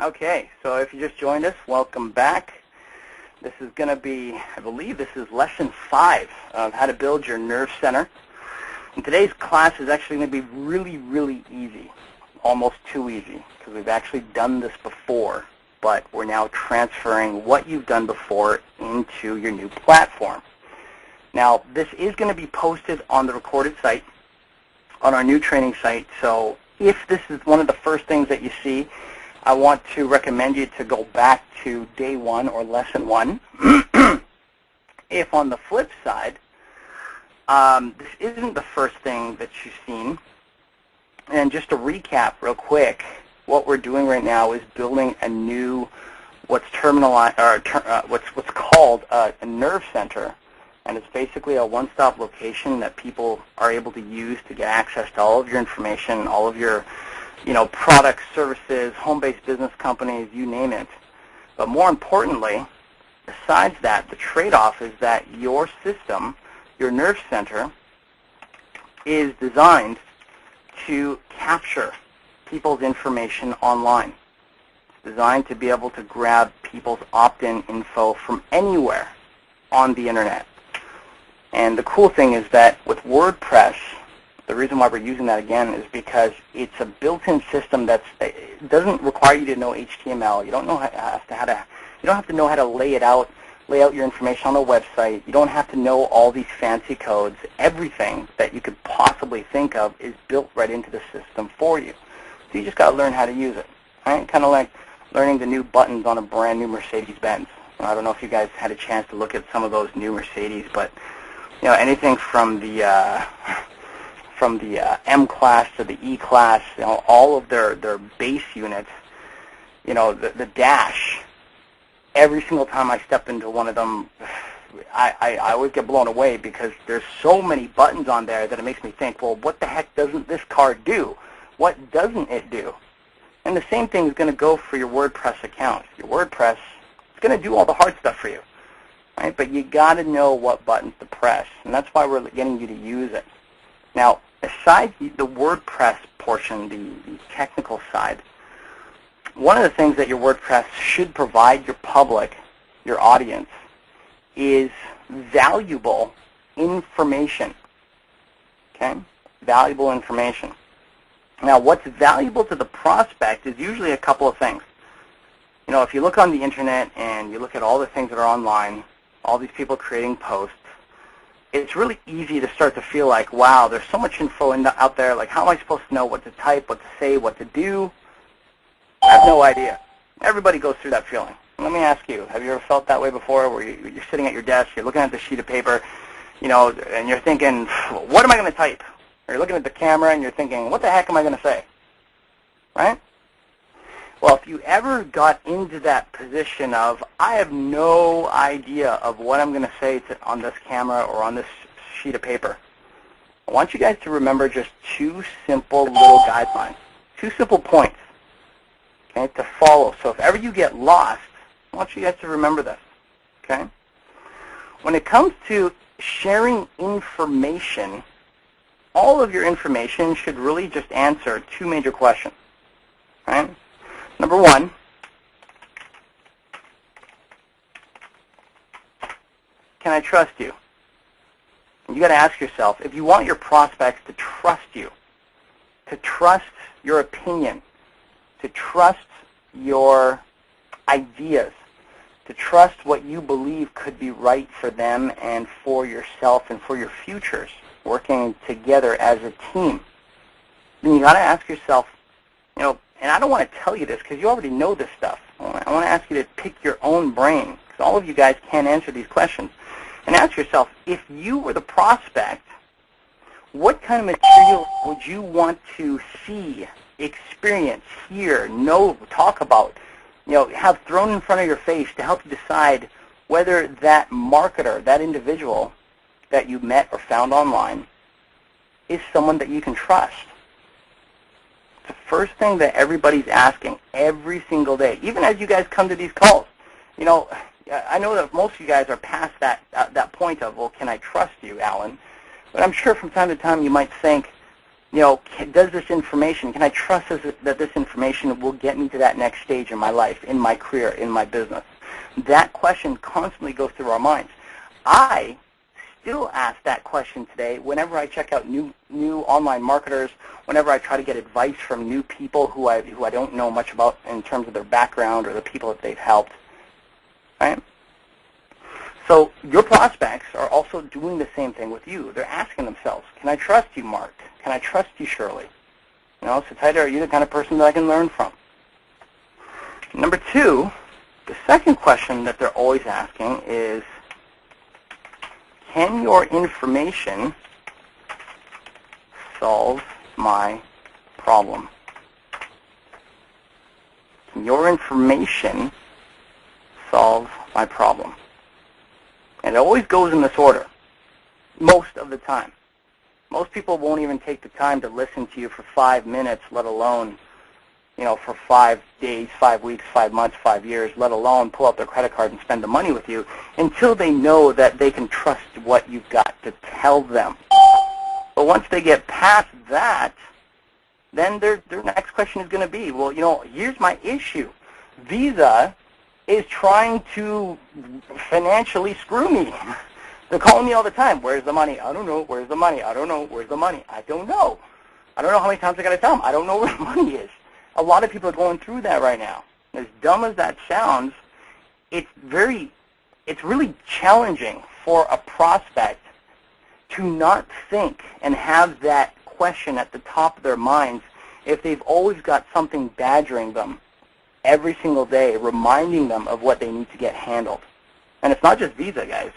Okay, so if you just joined us, welcome back. This is going to be, I believe this is lesson 5 of how to build your nerve center. And today's class is actually going to be really easy, almost too easy, because we've actually done this before, but we're now transferring what you've done before into your new platform. Now, this is going to be posted on the recorded site, on our new training site, so if this is one of the first things that you see, I want to recommend you to go back to day 1 or lesson 1. If on the flip side, this isn't the first thing that you've seen, and just to recap real quick, what we're doing right now is building a new, what's called a nerve center, and it's basically a one-stop location that people are able to use to get access to all of your information, all of your products, services, home-based business companies, you name it. But more importantly, besides that, the trade-off is that your system, your nerve center, is designed to capture people's information online. It's designed to be able to grab people's opt-in info from anywhere on the internet. And the cool thing is that with WordPress, the reason why we're using that again is because it's a built-in system it doesn't require you to know HTML. You don't have to know how to lay out your information on a website. You don't have to know all these fancy codes. Everything that you could possibly think of is built right into the system for you. So you just got to learn how to use it. Right? Kind of like learning the new buttons on a brand new Mercedes-Benz. I don't know if you guys had a chance to look at some of those new Mercedes, but anything from the M-Class to the E-Class, all of their base units, the dash, every single time I step into one of them, I always get blown away because there's so many buttons on there that it makes me think, well, what the heck doesn't this car do? What doesn't it do? And the same thing is going to go for your WordPress account. Your WordPress is going to do all the hard stuff for you, right? But you got to know what buttons to press, and that's why we're getting you to use it. Now, aside the WordPress portion, the technical side, one of the things that your WordPress should provide your public, your audience, is valuable information. Okay? Valuable information. Now, what's valuable to the prospect is usually a couple of things. If you look on the internet and you look at all the things that are online, all these people creating posts, it's really easy to start to feel like, wow, there's so much info out there. Like, how am I supposed to know what to type, what to say, what to do? I have no idea. Everybody goes through that feeling. Let me ask you, have you ever felt that way before, where you're sitting at your desk, you're looking at the sheet of paper, and you're thinking, what am I going to type? Or you're looking at the camera and you're thinking, what the heck am I going to say? Right? Well, if you ever got into that position of, I have no idea of what I'm going to say on this camera or on this sheet of paper, I want you guys to remember just 2 simple little guidelines, 2 simple points, okay, to follow. So if ever you get lost, I want you guys to remember this, okay? When it comes to sharing information, all of your information should really just answer 2 major questions, right? Number 1, can I trust you? And you got to ask yourself, if you want your prospects to trust you, to trust your opinion, to trust your ideas, to trust what you believe could be right for them and for yourself and for your futures, working together as a team, then you got to ask yourself, and I don't want to tell you this because you already know this stuff. I want to ask you to pick your own brain, because all of you guys can't answer these questions. And ask yourself, if you were the prospect, what kind of material would you want to see, experience, hear, know, talk about, have thrown in front of your face to help you decide whether that marketer, that individual that you met or found online, is someone that you can trust? The first thing that everybody's asking every single day, even as you guys come to these calls. I know that most of you guys are past that point of, well, can I trust you, Alan? But I'm sure from time to time you might think, Does this information, can I trust that this information will get me to that next stage in my life, in my career, in my business? That question constantly goes through our minds. I still ask that question today whenever I check out new online marketers, whenever I try to get advice from new people who I don't know much about in terms of their background or the people that they've helped. Right? So your prospects are also doing the same thing with you. They're asking themselves, can I trust you, Mark? Can I trust you, Shirley? Sataida, are you the kind of person that I can learn from? Number two, the second question that they're always asking is, can your information solve my problem? Can your information solve my problem? And it always goes in this order, most of the time. Most people won't even take the time to listen to you for 5 minutes, let alone, for 5 days, 5 weeks, 5 months, 5 years, let alone pull out their credit card and spend the money with you until they know that they can trust what you've got to tell them. But once they get past that, then their next question is going to be, well, here's my issue. Visa is trying to financially screw me. They're calling me all the time. Where's the money? I don't know. Where's the money? I don't know. Where's the money? I don't know. I don't know how many times I got to tell them. I don't know where the money is. A lot of people are going through that right now. As dumb as that sounds, it's really challenging for a prospect to not think and have that question at the top of their minds if they've always got something badgering them every single day, reminding them of what they need to get handled. And it's not just Visa, guys.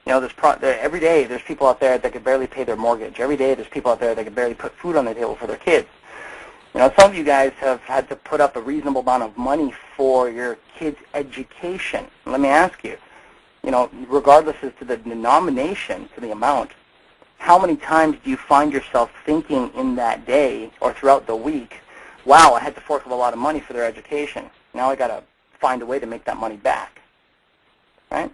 Every day there's people out there that could barely pay their mortgage. Every day there's people out there that could barely put food on the table for their kids. Some of you guys have had to put up a reasonable amount of money for your kids' education. Let me ask you, regardless as to the denomination, to the amount, how many times do you find yourself thinking in that day or throughout the week, wow, I had to fork up a lot of money for their education. Now I got to find a way to make that money back, right?